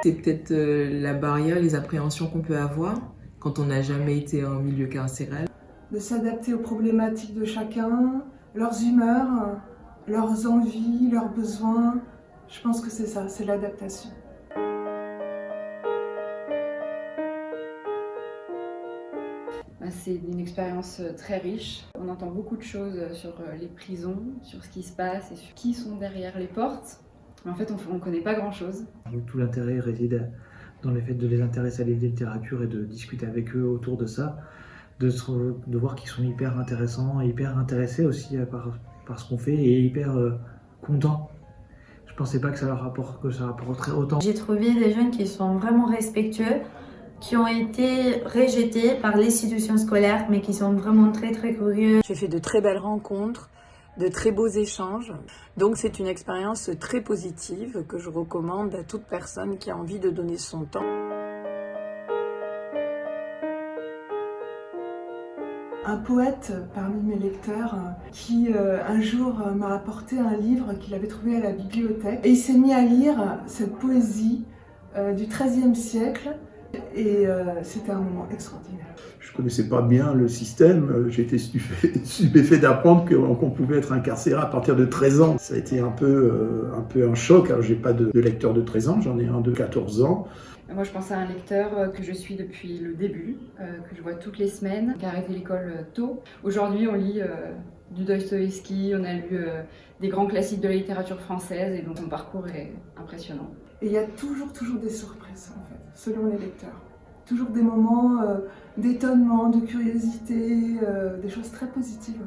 C'est peut-être la barrière, les appréhensions qu'on peut avoir quand on n'a jamais été en milieu carcéral. De s'adapter aux problématiques de chacun, leurs humeurs, leurs envies, leurs besoins. Je pense que c'est ça, c'est l'adaptation. C'est une expérience très riche. On entend beaucoup de choses sur les prisons, sur ce qui se passe et sur qui sont derrière les portes. Mais en fait, on ne connaît pas grand-chose. Tout l'intérêt réside dans le fait de les intéresser à la littérature et de discuter avec eux autour de ça, de voir qu'ils sont hyper intéressants, hyper intéressés aussi par ce qu'on fait et hyper contents. Je pensais pas que ça rapporterait autant. J'ai trouvé des jeunes qui sont vraiment respectueux, qui ont été rejetés par l'institution scolaire, mais qui sont vraiment très curieux. J'ai fait de très belles rencontres, de très beaux échanges. Donc c'est une expérience très positive que je recommande à toute personne qui a envie de donner son temps. Un poète parmi mes lecteurs qui un jour m'a apporté un livre qu'il avait trouvé à la bibliothèque et il s'est mis à lire cette poésie du XIIIe siècle et c'était un moment extraordinaire. Je ne connaissais pas bien le système, j'ai été stupéfait d'apprendre qu'on pouvait être incarcéré à partir de 13 ans. Ça a été un peu un choc. Alors j'ai pas de lecteur de 13 ans, j'en ai un de 14 ans. Moi, je pense à un lecteur que je suis depuis le début, que je vois toutes les semaines, qui a arrêté l'école tôt. Aujourd'hui, on lit du Dostoïevski, on a lu des grands classiques de la littérature française, et donc son parcours est impressionnant. Et il y a toujours des surprises, en fait, selon les lecteurs. Toujours des moments d'étonnement, de curiosité, des choses très positives.